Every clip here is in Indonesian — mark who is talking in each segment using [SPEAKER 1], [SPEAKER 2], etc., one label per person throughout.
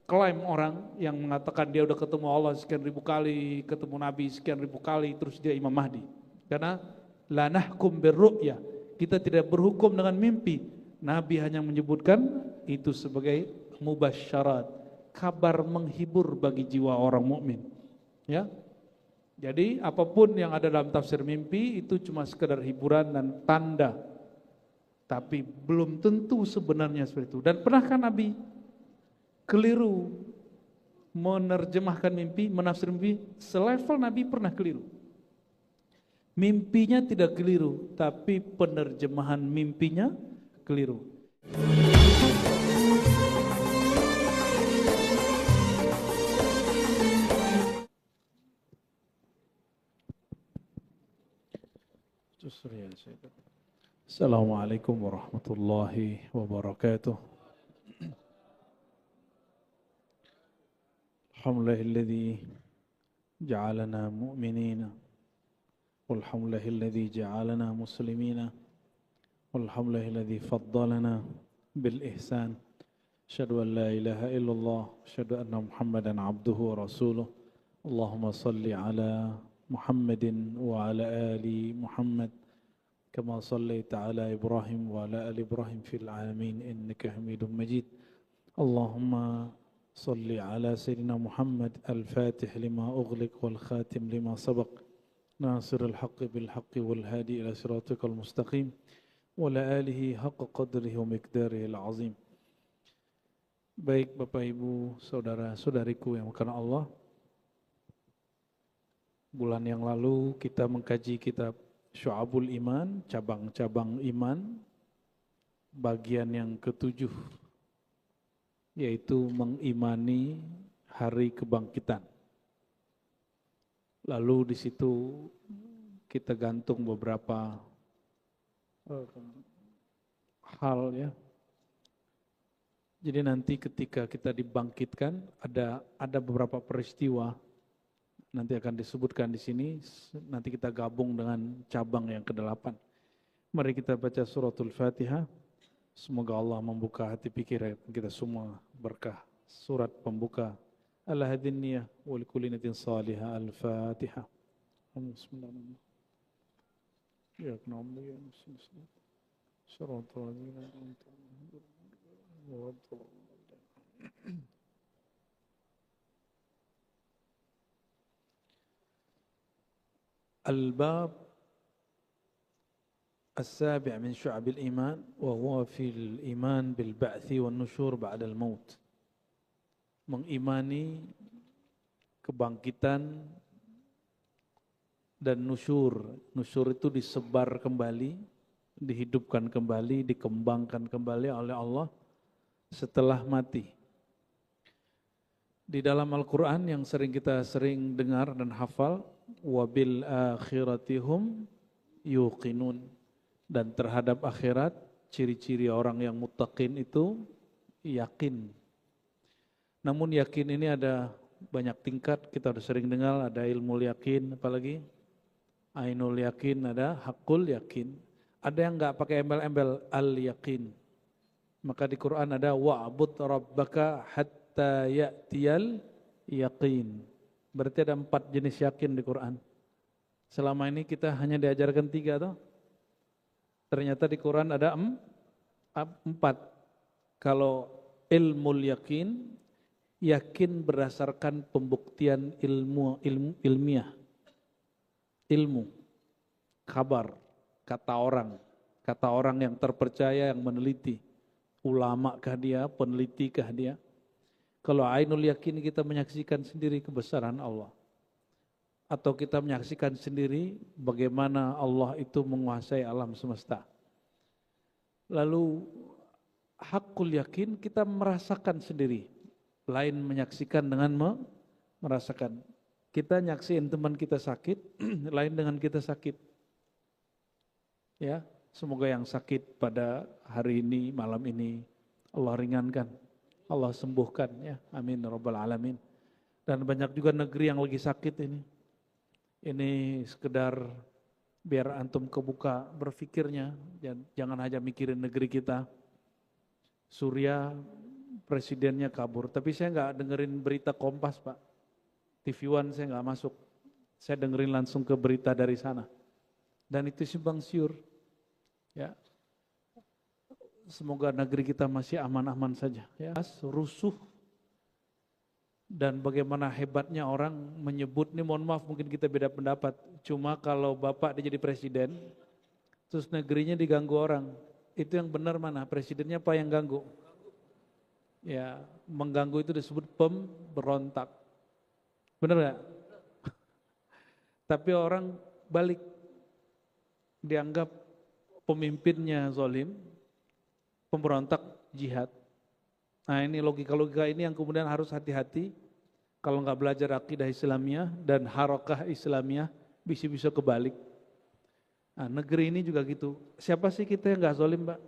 [SPEAKER 1] klaim orang yang mengatakan dia udah ketemu Allah sekian ribu kali, ketemu Nabi sekian ribu kali, terus dia Imam Mahdi. Karena la nahkum birru'ya, kita tidak berhukum dengan mimpi. Nabi hanya menyebutkan itu sebagai mubasyarat, kabar menghibur bagi jiwa orang mukmin. Ya. Jadi apapun yang ada dalam tafsir mimpi itu cuma sekedar hiburan dan tanda. Tapi belum tentu sebenarnya seperti itu. Dan pernahkah Nabi keliru menerjemahkan mimpi, menafsir mimpi? Selevel Nabi pernah keliru. Mimpinya tidak keliru, tapi penerjemahan mimpinya keliru. Assalamualaikum warahmatullahi wabarakatuh. Alhamdulillahilladzi ja'alana mu'minina walhamdulillahilladzi ja'alana muslimina walhamdulillahilladzi faddalana bil ihsan. Asyhadu an la ilaha illallah, asyhadu anna Muhammadan abduhu wa rasuluh. Allahumma salli ala Muhammadin wa ala ali Muhammad kama sallaita ala Ibrahim wa ala ali Ibrahim fil alamin innaka Hamidum Majid. Allahumma salli ala sayyidina Muhammad al-Fatih lima ughliq wal khatim lima sabaq nasirul haqqi bil haqqi wal hadi ila siratikal mustaqim wa ala alihi haqqa qadrihi wa miqdarihi al-azim. Baik Bapak Ibu, saudara-saudariku yang karena Allah, bulan yang lalu kita mengkaji kitab Syu'abul Iman, cabang-cabang iman, bagian yang ke-7, yaitu mengimani hari kebangkitan. Lalu di situ kita gantung beberapa hal ya. Jadi nanti ketika kita dibangkitkan ada beberapa peristiwa nanti akan disebutkan di sini, nanti kita gabung dengan cabang yang ke-8. Mari kita baca suratul Fatihah. Semoga Allah membuka hati pikiran kita semua berkah. Surat pembuka. Ala hadin niyah wa likulli niyatin salihah. Al-Fatihah. Bismillahirrahmanirrahim. Ya na'budu wa nasta'in. Shiratal ladzina an'amta 'alaihim. Al-Bab As-Sabi' min Syu'abil Iman wa huwa fil iman bil ba'thi wan nusyur ba'dal maut. Mengimani kebangkitan dan nusyur. Nusyur itu disebar kembali, dihidupkan kembali, dikembangkan kembali oleh Allah setelah mati. Di dalam Al-Quran yang kita sering dengar dan hafal, wabil akhiratihum yuqinun, dan terhadap akhirat ciri-ciri orang yang muttaqin itu yakin. Namun yakin ini ada banyak tingkat, kita sudah sering dengar, ada ilmu yakin, apalagi ainul yakin, ada hakul yakin. Ada yang enggak pakai embel-embel al yakin. Maka di Quran ada wa'bud rabbaka hatta ya'tiyal yaqin. Berarti ada 4 jenis yakin di Quran. Selama ini kita hanya diajarkan 3 toh. Ternyata di Quran ada 4. Kalau ilmul yakin, yakin berdasarkan pembuktian ilmiah. Ilmu, kabar, kata orang yang terpercaya, yang meneliti. Ulama kah dia, peneliti kah dia? Kalau ainul yakin kita menyaksikan sendiri kebesaran Allah. Atau kita menyaksikan sendiri bagaimana Allah itu menguasai alam semesta. Lalu hakul yakin kita merasakan sendiri. Lain menyaksikan dengan merasakan. Kita nyaksiin teman kita sakit, lain dengan kita sakit. Ya, semoga yang sakit pada hari ini, malam ini Allah ringankan, Allah sembuhkan ya. Amin rabbal alamin. Dan banyak juga negeri yang lagi sakit ini. Ini sekedar biar antum kebuka berfikirnya, jangan hanya mikirin negeri kita. Suriah presidennya kabur. Tapi saya nggak dengerin berita Kompas, Pak. TV One saya nggak masuk. Saya dengerin langsung ke berita dari sana. Dan itu simpang siur. Ya. Semoga negeri kita masih aman-aman saja. Ya. Rusuh. Dan bagaimana hebatnya orang menyebut, ini mohon maaf mungkin kita beda pendapat. Cuma kalau Bapak dia jadi presiden, terus negerinya diganggu orang. Itu yang benar mana? Presidennya apa yang ganggu? Ya, mengganggu itu disebut pemberontak. Benar gak? Tapi orang balik, dianggap pemimpinnya zalim, pemberontak jihad. Nah ini logika-logika ini yang kemudian harus hati-hati. Kalau nggak belajar akidah Islamiyah dan harakah Islamiyah, bisa-bisa kebalik. Nah negeri ini juga gitu. Siapa sih kita yang nggak zalim, Mbak?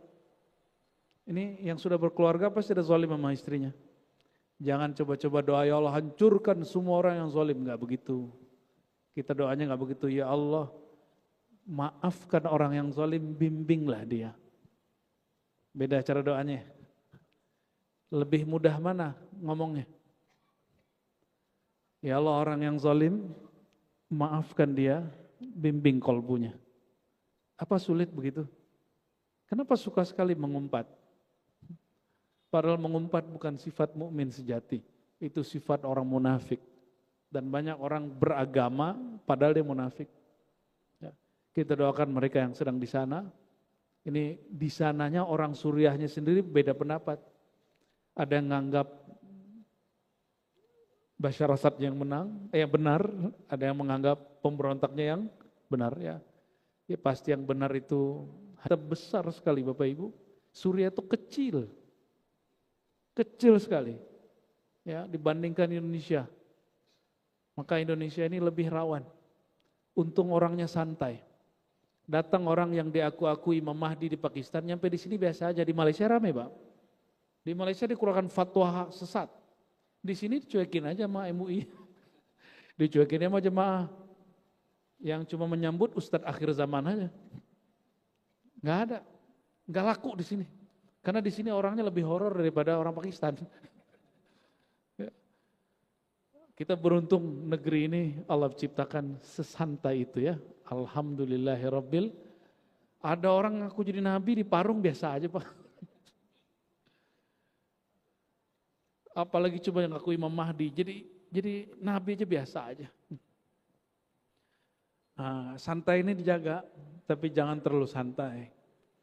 [SPEAKER 1] Ini yang sudah berkeluarga pasti ada zalim sama istrinya. Jangan coba-coba doa, ya Allah hancurkan semua orang yang zalim. Nggak begitu. Kita doanya nggak begitu. Ya Allah, maafkan orang yang zalim, bimbinglah dia. Beda cara doanya. Lebih mudah mana ngomongnya? Ya Allah, orang yang zalim, maafkan dia, bimbing kolbunya. Apa sulit begitu? Kenapa suka sekali mengumpat? Padahal mengumpat bukan sifat mukmin sejati. Itu sifat orang munafik. Dan banyak orang beragama padahal dia munafik. Ya. Kita doakan mereka yang sedang di sana. Ini di sananya orang Suriahnya sendiri beda pendapat. Ada yang menganggap Bashar Assad yang benar, ada yang menganggap pemberontaknya yang benar ya. Ya pasti yang benar itu besar sekali Bapak Ibu. Suriah itu kecil sekali ya dibandingkan Indonesia. Maka Indonesia ini lebih rawan. Untung orangnya santai. Datang orang yang diaku-akui Imam Mahdi di Pakistan, nyampe di sini biasa aja. Di Malaysia rame, Pak. Di Malaysia dikeluarkan fatwa sesat. Di sini dicuekin aja sama MUI. Dicuekin sama jemaah yang cuma menyambut Ustadz akhir zaman aja. Nggak ada, nggak laku di sini. Karena di sini orangnya lebih horor daripada orang Pakistan. Kita beruntung negeri ini Allah ciptakan sesantai itu ya. Alhamdulillahirabbil. Ada orang ngaku jadi nabi di Parung biasa aja, Pak. Apalagi coba yang ngaku Imam Mahdi, jadi nabi aja biasa aja. Nah, santai ini dijaga, tapi jangan terlalu santai.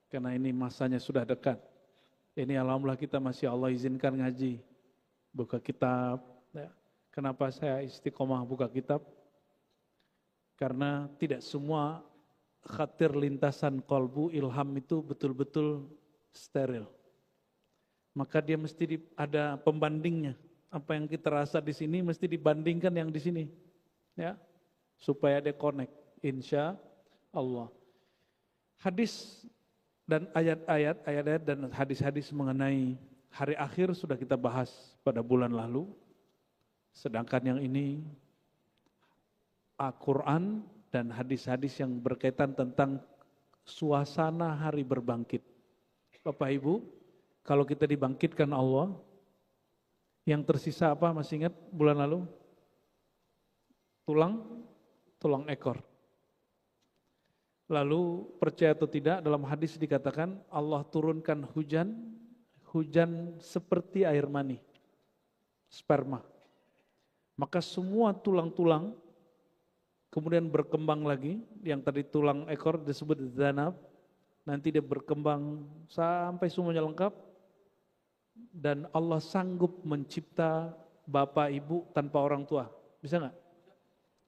[SPEAKER 1] Karena ini masanya sudah dekat. Ini alhamdulillah kita masih Allah izinkan ngaji. Buka kitab. Ya. Kenapa saya istiqomah buka kitab? Karena tidak semua khatir lintasan kolbu ilham itu betul-betul steril. Maka dia mesti ada pembandingnya. Apa yang kita rasa di sini mesti dibandingkan yang di sini. Ya. Supaya dia connect. Insya Allah. Hadis dan ayat-ayat dan hadis-hadis mengenai hari akhir sudah kita bahas pada bulan lalu. Sedangkan yang ini Al-Quran dan hadis-hadis yang berkaitan tentang suasana hari berbangkit. Bapak Ibu, kalau kita dibangkitkan Allah, yang tersisa apa? Masih ingat bulan lalu? Tulang ekor. Lalu percaya atau tidak dalam hadis dikatakan Allah turunkan hujan seperti air mani, sperma. Maka semua tulang-tulang kemudian berkembang lagi, yang tadi tulang ekor disebut zanab, nanti dia berkembang sampai semuanya lengkap, dan Allah sanggup mencipta bapak ibu tanpa orang tua. Bisa nggak?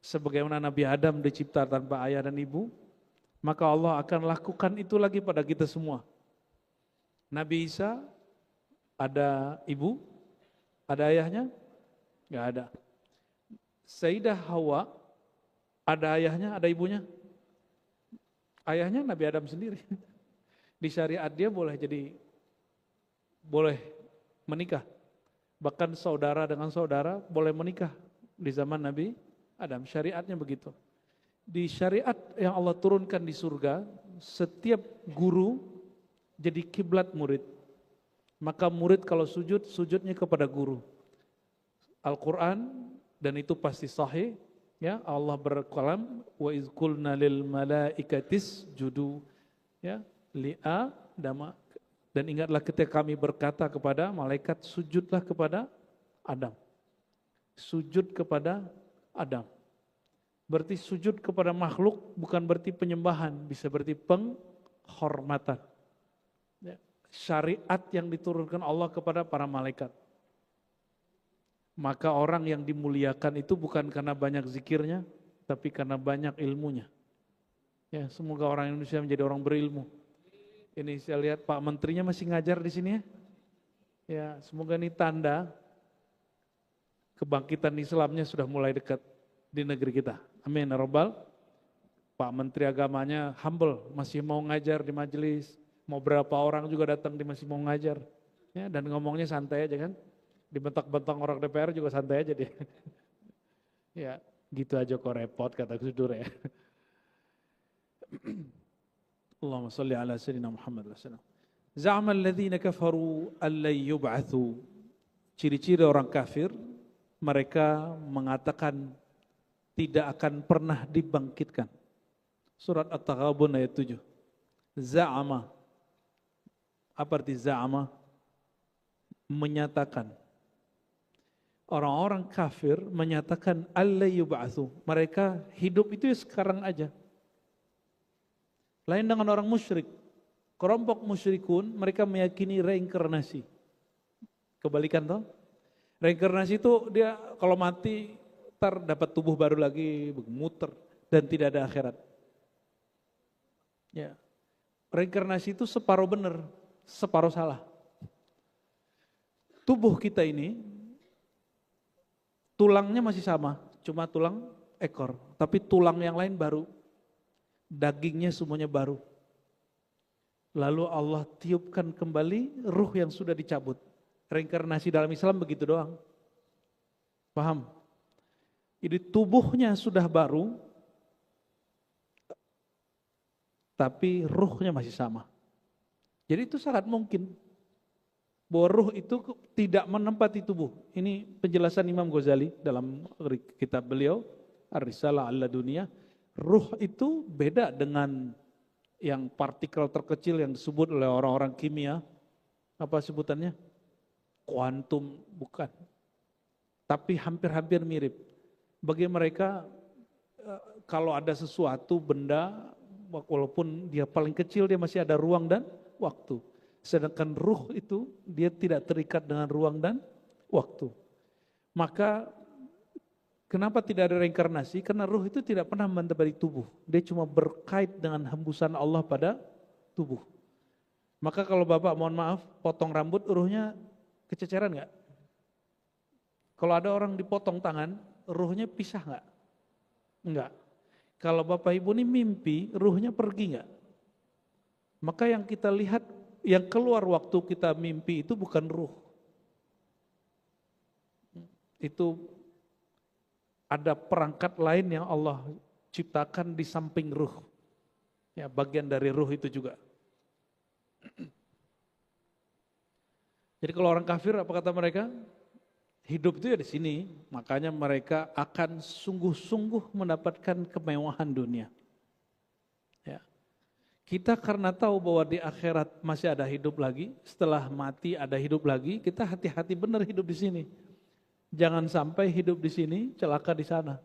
[SPEAKER 1] Sebagaimana Nabi Adam dicipta tanpa ayah dan ibu, maka Allah akan lakukan itu lagi pada kita semua. Nabi Isa ada ibu, ada ayahnya? Nggak ada. Sayyidah Hawa ada ayahnya, ada ibunya? Ayahnya Nabi Adam sendiri. Di syariat dia boleh menikah. Bahkan saudara dengan saudara boleh menikah di zaman Nabi Adam. Syariatnya begitu. Di syariat yang Allah turunkan di surga, setiap guru jadi kiblat murid. Maka murid kalau sujud, sujudnya kepada guru. Al-Quran, dan itu pasti sahih, ya, Allah berkalam, wa iz qulna lil malaikatis judu, ya, li'a dama, dan ingatlah ketika kami berkata kepada malaikat, sujudlah kepada Adam. Sujud kepada Adam. Berarti sujud kepada makhluk bukan berarti penyembahan, bisa berarti penghormatan. Ya. Syariat yang diturunkan Allah kepada para malaikat. Maka orang yang dimuliakan itu bukan karena banyak zikirnya, tapi karena banyak ilmunya. Ya, semoga orang Indonesia menjadi orang berilmu. Ini saya lihat Pak Menterinya masih ngajar di sini ya. Ya, semoga ini tanda kebangkitan Islamnya sudah mulai dekat di negeri kita. Amin ya Rabbal. Pak Menteri Agamanya humble, masih mau ngajar di majelis. Mau berapa orang juga datang, dia masih mau ngajar. Ya, dan ngomongnya santai aja kan. Dibentak-bentak orang DPR juga santai aja dia. Ya, gitu aja kok repot kata Gus Dur ya. Allahumma shalli ala sayyidina Muhammad sallallahu alaihi wasallam. Za'ama alladhina kafaru allan yub'atsu. Ciri-ciri orang kafir, mereka mengatakan tidak akan pernah dibangkitkan. Surat At-Taghabun ayat 7. Za'ama. Apa arti za'ama? Menyatakan. Orang-orang kafir menyatakan alla yub'atsu. Mereka hidup itu ya sekarang aja. Lain dengan orang musyrik. Kelompok musyrikun mereka meyakini reinkarnasi. Kebalikan toh? Reinkarnasi itu dia kalau mati ntar dapat tubuh baru lagi, muter dan tidak ada akhirat. Ya. Reinkarnasi itu separuh benar, separuh salah. Tubuh kita ini tulangnya masih sama, cuma tulang ekor. Tapi tulang yang lain baru. Dagingnya semuanya baru. Lalu Allah tiupkan kembali ruh yang sudah dicabut. Reinkarnasi dalam Islam begitu doang. Paham? Jadi tubuhnya sudah baru, tapi ruhnya masih sama. Jadi itu sangat mungkin. Bahwa ruh itu tidak menempati tubuh. Ini penjelasan Imam Ghazali dalam kitab beliau, Ar-Risalah Al-Laduniyah. Ruh itu beda dengan yang partikel terkecil yang disebut oleh orang-orang kimia. Apa sebutannya? Kuantum, bukan. Tapi hampir-hampir mirip. Bagi mereka, kalau ada sesuatu, benda, walaupun dia paling kecil, dia masih ada ruang dan waktu. Sedangkan ruh itu dia tidak terikat dengan ruang dan waktu. Maka kenapa tidak ada reinkarnasi? Karena ruh itu tidak pernah menempati tubuh. Dia cuma berkait dengan hembusan Allah pada tubuh. Maka kalau Bapak mohon maaf potong rambut, ruhnya kececeran enggak? Kalau ada orang dipotong tangan, ruhnya pisah enggak? Enggak. Kalau Bapak Ibu ini mimpi, ruhnya pergi enggak? Maka yang kita lihat, yang keluar waktu kita mimpi itu bukan ruh. Itu ada perangkat lain yang Allah ciptakan di samping ruh. Ya, bagian dari ruh itu juga. Jadi kalau orang kafir apa kata mereka? Hidup itu ya di sini, makanya mereka akan sungguh-sungguh mendapatkan kemewahan dunia. Ya. Kita karena tahu bahwa di akhirat masih ada hidup lagi, setelah mati ada hidup lagi, kita hati-hati benar hidup di sini. Jangan sampai hidup di sini, celaka di sana.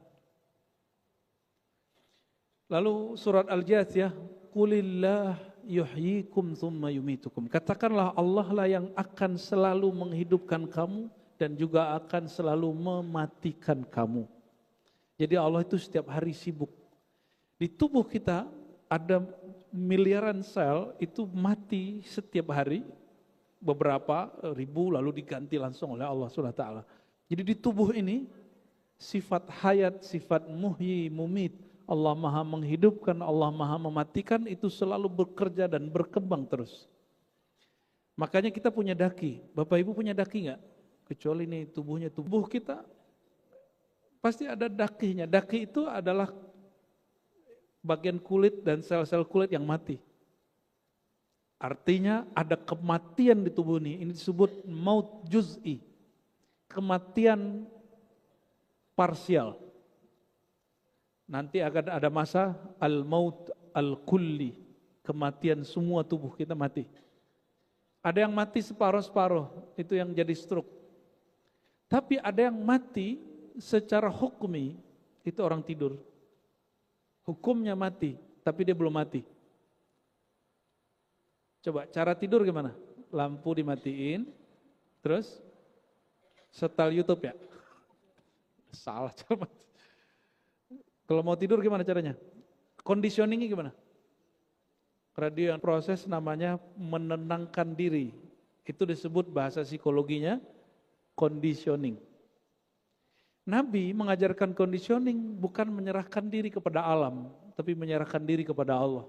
[SPEAKER 1] Lalu surat Al-Jathiyah, Qulillah yuhyikum thumma yumitukum. Katakanlah Allah lah yang akan selalu menghidupkan kamu dan juga akan selalu mematikan kamu. Jadi Allah itu setiap hari sibuk. Di tubuh kita ada miliaran sel itu mati setiap hari, beberapa ribu lalu diganti langsung oleh Allah SWT. Jadi di tubuh ini sifat hayat, sifat muhyi, mumit, Allah maha menghidupkan, Allah maha mematikan itu selalu bekerja dan berkembang terus. Makanya kita punya daki. Bapak Ibu punya daki enggak? Kecuali ini tubuhnya, tubuh kita pasti ada dakinya. Daki itu adalah bagian kulit dan sel-sel kulit yang mati. Artinya ada kematian di tubuh ini disebut maut juz'i, kematian parsial. Nanti akan ada masa al-maut al-kulli, kematian semua tubuh kita mati. Ada yang mati separuh-separuh, itu yang jadi stroke. Tapi ada yang mati secara hukmi, itu orang tidur. Hukumnya mati, tapi dia belum mati. Coba cara tidur gimana? Lampu dimatiin, terus setel YouTube ya? Salah cara mati. Kalau mau tidur gimana caranya? Conditioningnya gimana? Radio yang proses namanya menenangkan diri. Itu disebut bahasa psikologinya conditioning. Nabi mengajarkan conditioning bukan menyerahkan diri kepada alam, tapi menyerahkan diri kepada Allah.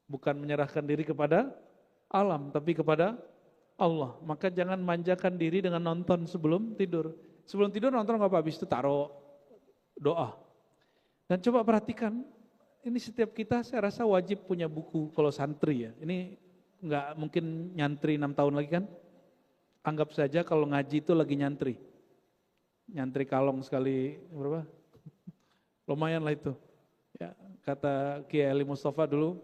[SPEAKER 1] Bukan menyerahkan diri kepada alam, tapi kepada Allah. Maka jangan manjakan diri dengan nonton sebelum tidur. Sebelum tidur nonton nggak apa, habis itu taruh doa. Dan coba perhatikan, ini setiap kita saya rasa wajib punya buku kalau santri ya. Ini nggak mungkin nyantri 6 tahun lagi kan? Anggap saja kalau ngaji itu lagi nyantri. Nyantri kalong sekali berapa? Lumayan lah itu. Ya, kata Kiai Ali Mustafa dulu,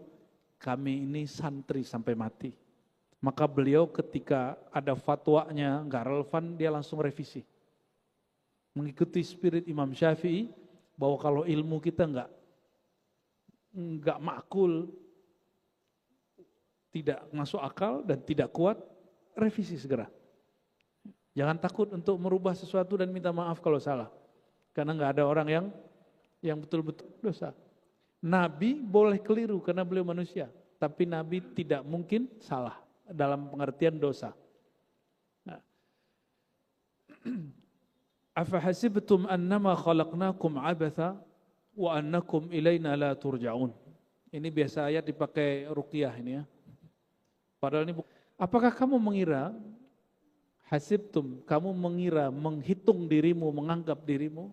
[SPEAKER 1] kami ini santri sampai mati. Maka beliau ketika ada fatwanya nggak relevan, dia langsung revisi. Mengikuti spirit Imam Syafi'i bahwa kalau ilmu kita nggak makul, tidak masuk akal dan tidak kuat, revisi segera. Jangan takut untuk merubah sesuatu dan minta maaf kalau salah. Karena nggak ada orang yang betul-betul dosa. Nabi boleh keliru karena beliau manusia, tapi Nabi tidak mungkin salah dalam pengertian dosa. Nah. Afahasibtum annama khalaqnakum abatha wa annakum ilaina la turja'un. Ini biasa ayat dipakai ruqyah ini ya. Padahal ini apakah kamu mengira, hasibtum, kamu mengira, menghitung dirimu, menganggap dirimu,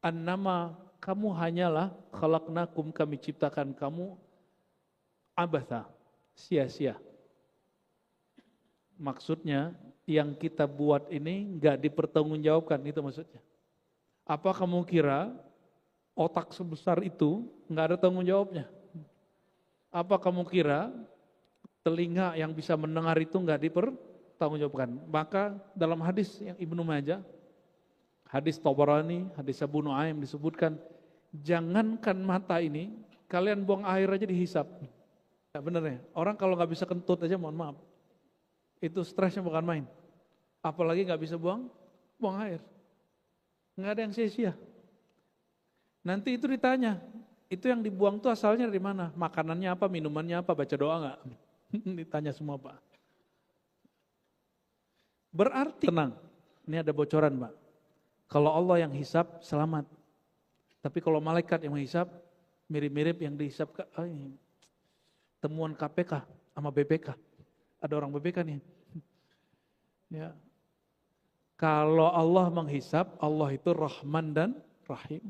[SPEAKER 1] annama, kamu hanyalah khalaqnakum, kami ciptakan kamu abatha, sia-sia. Maksudnya yang kita buat ini enggak dipertanggungjawabkan, itu maksudnya. Apa kamu kira otak sebesar itu enggak ada tanggung jawabnya? Apa kamu kira telinga yang bisa mendengar itu enggak dipertanggungjawabkan? Maka dalam hadis yang Ibnu Majah, hadis Tabarani, hadis Abu Nuaim disebutkan, jangankan mata ini, kalian buang air aja dihisap. Ya benar ya, orang kalau nggak bisa kentut aja mohon maaf, itu stresnya bukan main. Apalagi nggak bisa buang air. Nggak ada yang sia-sia. Nanti itu ditanya, itu yang dibuang tuh asalnya dari mana? Makanannya apa, minumannya apa, baca doa nggak? Ditanya semua Pak. Berarti tenang, ini ada bocoran Pak. Kalau Allah yang hisap selamat. Tapi kalau malaikat yang menghisap, mirip-mirip yang dihisap temuan KPK sama BPK. Ada orang BPK nih. Ya. Kalau Allah menghisap, Allah itu Rahman dan Rahim.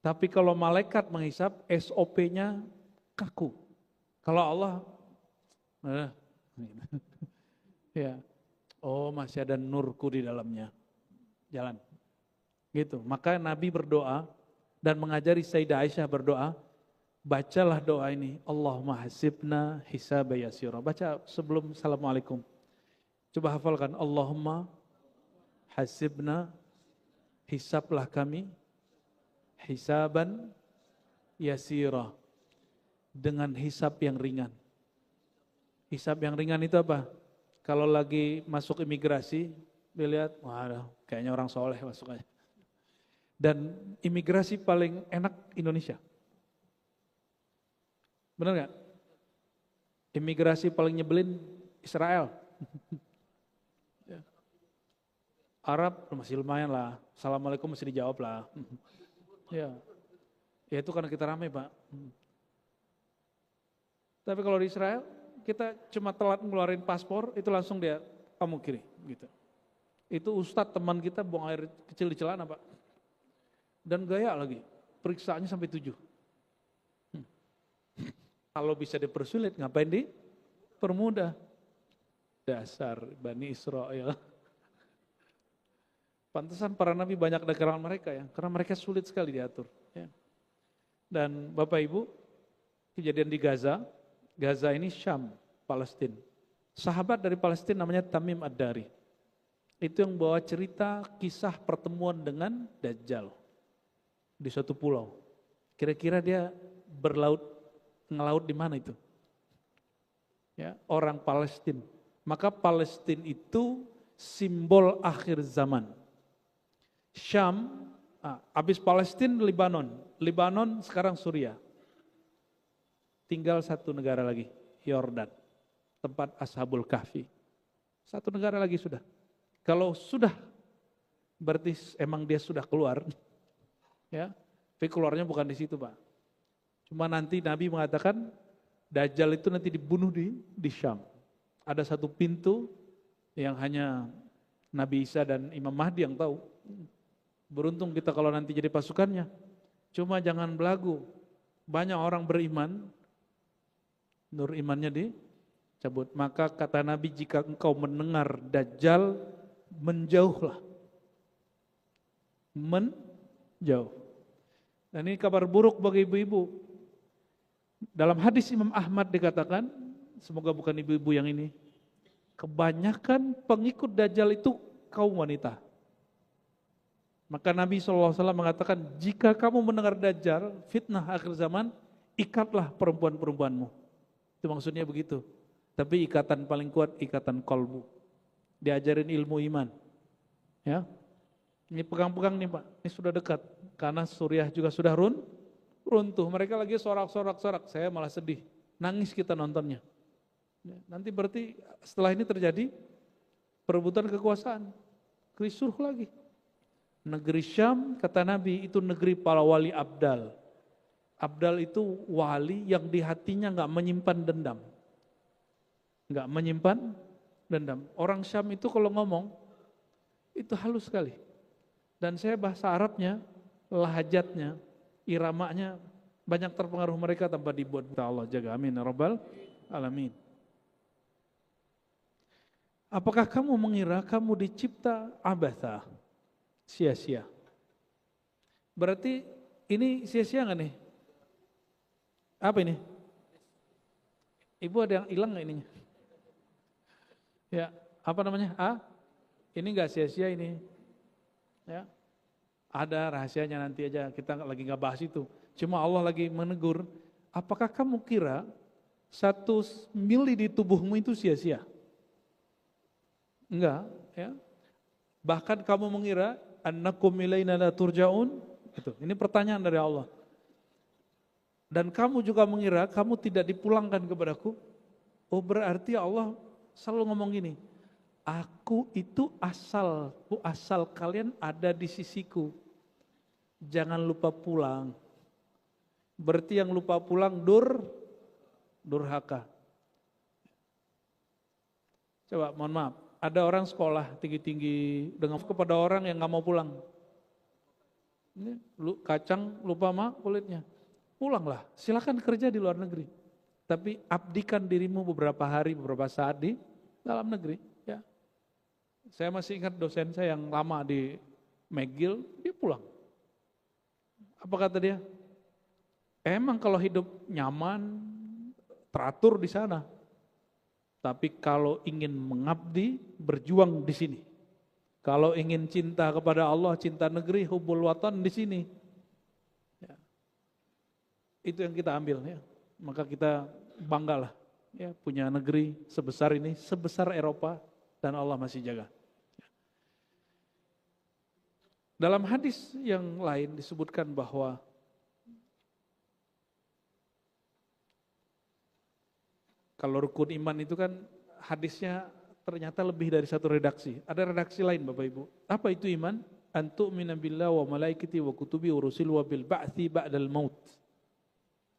[SPEAKER 1] Tapi kalau malaikat menghisap, SOP-nya kaku. Kalau Allah, ya, oh masih ada nurku di dalamnya. Jalan. Gitu. Maka Nabi berdoa dan mengajari Sayyidah Aisyah berdoa, bacalah doa ini, Allahumma hasibna hisaba yasira. Baca sebelum Assalamualaikum. Coba hafalkan, Allahumma hasibna, hisablah kami, hisaban yasira, dengan hisab yang ringan. Hisab yang ringan itu apa? Kalau lagi masuk imigrasi, dilihat, wah kayaknya orang soleh masuk aja. Dan imigrasi paling enak Indonesia. Benar nggak? Imigrasi paling nyebelin Israel. Arab masih lumayan lah. Assalamualaikum masih dijawab lah. Ya itu karena kita ramai Pak. Tapi kalau di Israel, kita cuma telat ngeluarin paspor, itu langsung dia kamu kiri. Gitu. Itu ustadz teman kita buang air kecil di celana Pak. Dan gaya lagi, periksaannya sampai 7. Kalau bisa dipersulit, ngapain dipermudah? Dasar Bani Israel. Pantesan para nabi banyak dari kalangan mereka ya, karena mereka sulit sekali diatur. Ya. Dan Bapak Ibu, kejadian di Gaza, Gaza ini Syam, Palestina. Sahabat dari Palestina namanya Tamim Ad-Dari. Itu yang bawa cerita kisah pertemuan dengan Dajjal di suatu pulau. Kira-kira dia ngelaut di mana itu? Ya, orang Palestina. Maka Palestina itu simbol akhir zaman. Syam, habis Palestina Libanon. Libanon sekarang Suriah. Tinggal satu negara lagi, Yordan. Tempat Ashabul Kahfi. Satu negara lagi sudah. Kalau sudah, berarti emang dia sudah keluar. Ya, tapi keluarnya bukan di situ, Pak. Cuma nanti Nabi mengatakan Dajjal itu nanti dibunuh di Syam. Ada satu pintu yang hanya Nabi Isa dan Imam Mahdi yang tahu. Beruntung kita kalau nanti jadi pasukannya. Cuma jangan belagu. Banyak orang beriman, nur imannya dicabut. Maka kata Nabi, jika engkau mendengar Dajjal, menjauhlah. Menjauh. Dan ini kabar buruk bagi ibu-ibu. Dalam hadis Imam Ahmad dikatakan, semoga bukan ibu-ibu yang ini, kebanyakan pengikut Dajjal itu kaum wanita. Maka Nabi SAW mengatakan, jika kamu mendengar Dajjal, fitnah akhir zaman, ikatlah perempuan-perempuanmu. Itu maksudnya begitu. Tapi ikatan paling kuat, ikatan kolbu. Diajarin ilmu iman. Ya, ini pegang-pegang nih Pak, ini sudah dekat. Karena Suriah juga sudah runtuh. Mereka lagi sorak-sorak, saya malah sedih. Nangis kita nontonnya. Nanti berarti setelah ini terjadi perebutan kekuasaan. Krisruh lagi. Negeri Syam, kata Nabi, itu negeri para wali abdal. Abdal itu wali yang di hatinya gak menyimpan dendam. Gak menyimpan dendam. Orang Syam itu kalau ngomong, itu halus sekali. Dan saya bahasa Arabnya, lahajatnya, iramanya banyak terpengaruh mereka tanpa dibuat. Allah jaga, amin ya rabbal alamin. Apakah kamu mengira kamu dicipta abatha, sia-sia? Berarti ini sia-sia nggak nih? Apa ini? Ibu ada yang hilang nggak ininya? Ya, apa namanya? Ini nggak sia-sia ini. Ya, ada rahasianya nanti aja, kita lagi nggak bahas itu. Cuma Allah lagi menegur, apakah kamu kira 1 mili di tubuhmu itu sia-sia? Enggak, ya. Bahkan kamu mengira annakum ilaina la turja'un? Itu. Ini pertanyaan dari Allah. Dan kamu juga mengira kamu tidak dipulangkan kepadaku? Oh, berarti Allah selalu ngomong gini, aku itu asal kalian ada di sisiku. Jangan lupa pulang. Berarti yang lupa pulang durhaka. Coba mohon maaf, ada orang sekolah tinggi-tinggi dengan kepada orang yang gak mau pulang. Ini kacang lupa kulitnya. Pulanglah, silakan kerja di luar negeri. Tapi abdikan dirimu beberapa hari, beberapa saat di dalam negeri. Ya. Saya masih ingat dosen saya yang lama di McGill, dia pulang. Apa kata dia? Emang kalau hidup nyaman, teratur di sana. Tapi kalau ingin mengabdi, berjuang di sini. Kalau ingin cinta kepada Allah, cinta negeri, hubbul watan di sini. Ya. Itu yang kita ambil ya. Maka kita banggalah ya, punya negeri sebesar ini, sebesar Eropa, dan Allah masih jaga. Dalam hadis yang lain disebutkan bahwa kalau rukun iman itu kan hadisnya ternyata lebih dari satu redaksi. Ada redaksi lain Bapak Ibu. Apa itu iman? Antu'mina billahi wa malaikati wa kutubi wa rusul wa bil ba'thi ba'dal maut.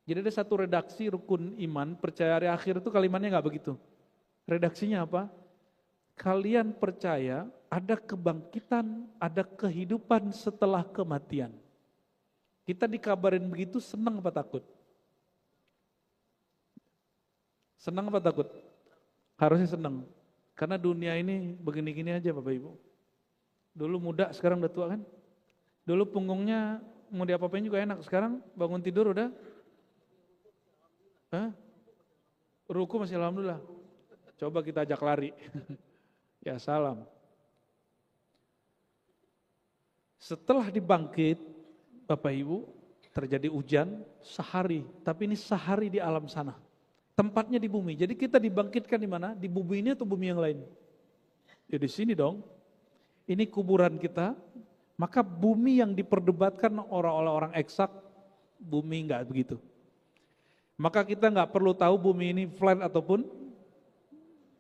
[SPEAKER 1] Jadi ada satu redaksi rukun iman, percaya hari akhir itu kalimatnya enggak begitu. Redaksinya apa? Kalian percaya ada kebangkitan, ada kehidupan setelah kematian. Kita dikabarin begitu senang apa takut? Senang apa takut? Harusnya senang. Karena dunia ini begini-gini aja Bapak Ibu. Dulu muda, sekarang udah tua kan? Dulu punggungnya mau diapa-apain juga enak. Sekarang bangun tidur udah, hah? Ruku masih alhamdulillah. Coba kita ajak lari. Ya salam. Setelah dibangkit, Bapak Ibu, terjadi hujan sehari. Tapi ini sehari di alam sana. Tempatnya di bumi. Jadi kita dibangkitkan di mana? Di bumi ini atau bumi yang lain? Ya di sini dong. Ini kuburan kita. Maka bumi yang diperdebatkan orang-orang eksak, bumi enggak begitu. Maka kita enggak perlu tahu bumi ini flat ataupun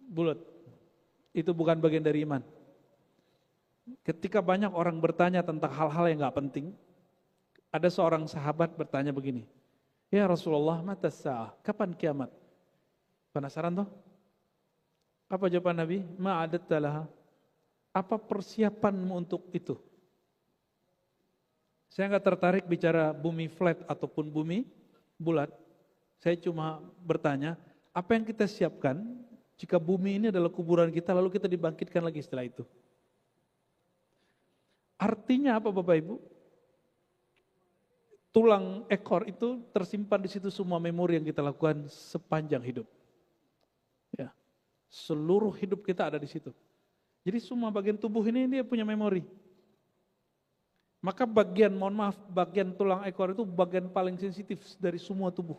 [SPEAKER 1] bulat. Itu bukan bagian dari iman. Ketika banyak orang bertanya tentang hal-hal yang enggak penting, ada seorang sahabat bertanya begini, ya Rasulullah, mata sa'ah, kapan kiamat? Penasaran toh? Apa jawaban Nabi? Ma'adatta laha. Apa persiapanmu untuk itu? Saya enggak tertarik bicara bumi flat ataupun bumi bulat. Saya cuma bertanya, apa yang kita siapkan jika bumi ini adalah kuburan kita lalu kita dibangkitkan lagi setelah itu? Artinya apa Bapak Ibu? Tulang ekor itu tersimpan di situ semua memori yang kita lakukan sepanjang hidup. Ya, seluruh hidup kita ada di situ. Jadi semua bagian tubuh ini dia punya memori. Maka bagian tulang ekor itu bagian paling sensitif dari semua tubuh.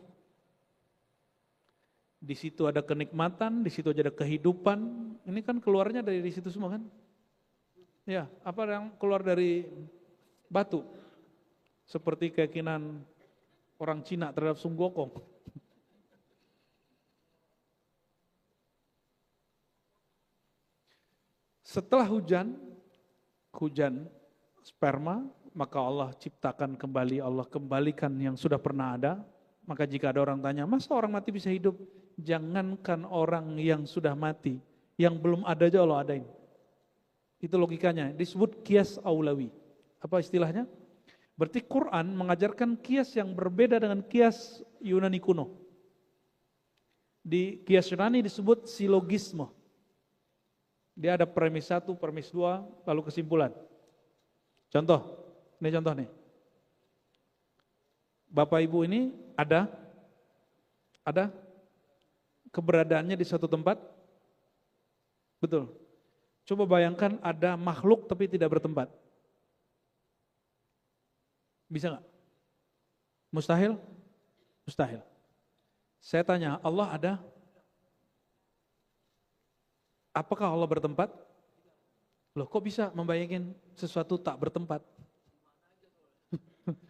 [SPEAKER 1] Di situ ada kenikmatan, di situ ada kehidupan. Ini kan keluarnya dari situ semua kan? Ya, apa yang keluar dari batu? Seperti keyakinan orang Cina terhadap Sun Gokong. Setelah hujan sperma, maka Allah ciptakan kembali, Allah kembalikan yang sudah pernah ada. Maka jika ada orang tanya, masa orang mati bisa hidup? Jangankan orang yang sudah mati, yang belum ada aja Allah adain. Itu logikanya, disebut kias aulawi. Apa istilahnya? Berarti Quran mengajarkan kias yang berbeda dengan kias Yunani kuno. Di kias Yunani disebut silogisme. Dia ada premis 1, premis 2, lalu kesimpulan. Contoh, ini contoh nih. Bapak Ibu ini ada keberadaannya di suatu tempat. Betul. Coba bayangkan ada makhluk tapi tidak bertempat. Bisa nggak? Mustahil? Mustahil. Saya tanya, Allah ada? Apakah Allah bertempat? Loh kok bisa membayangin sesuatu tak bertempat?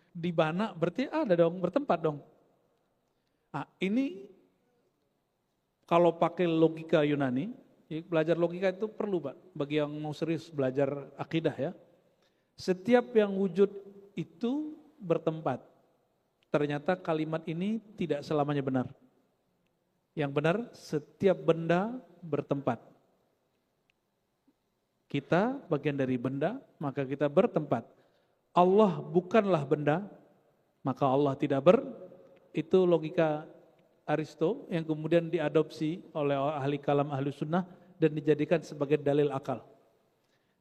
[SPEAKER 1] Di mana berarti ada dong, bertempat dong. Nah, ini kalau pakai logika Yunani, belajar logika itu perlu Pak, bagi yang mau serius belajar akidah ya. Setiap yang wujud itu bertempat. Ternyata kalimat ini tidak selamanya benar. Yang benar, setiap benda bertempat. Kita bagian dari benda, maka kita bertempat. Allah bukanlah benda, maka Allah tidak itu logika Aristo yang kemudian diadopsi oleh ahli kalam ahli sunnah dan dijadikan sebagai dalil akal.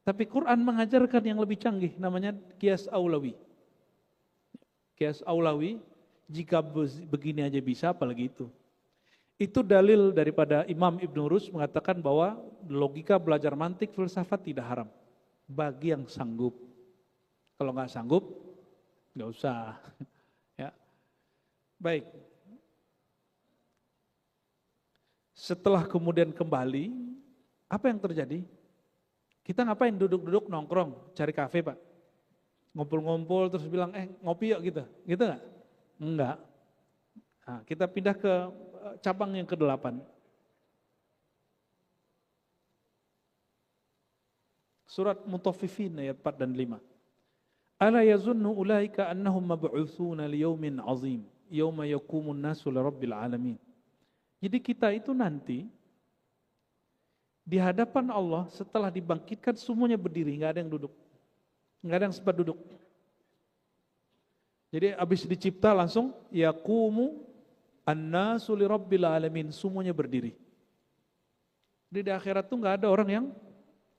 [SPEAKER 1] Tapi Quran mengajarkan yang lebih canggih, namanya kias aulawi. Kias aulawi, jika begini aja bisa, apalagi itu. Itu dalil daripada Imam Ibn Rus mengatakan bahwa logika belajar mantik filsafat tidak haram. Bagi yang sanggup. Kalau nggak sanggup, nggak usah. Ya. Baik. Setelah kemudian kembali, apa yang terjadi? Kita ngapain duduk-duduk nongkrong, cari kafe Pak? Ngumpul-ngumpul terus bilang, ngopi yuk gitu. Gitu nggak? Enggak. Nah, kita pindah ke cabang yang ke-8. Surat Mutaffifin ayat 4 dan 5. Ala yazunnu ulaika annahum mab'utsuna liyaumin 'azim, yauma yaqumun nasu lirabbil alamin. Jadi kita itu nanti di hadapan Allah setelah dibangkitkan semuanya berdiri, enggak ada yang duduk. Enggak ada yang sempat duduk. Jadi habis dicipta langsung yaqumu An-nasu lirabbil alamin, semuanya berdiri. Di akhirat tuh nggak ada orang yang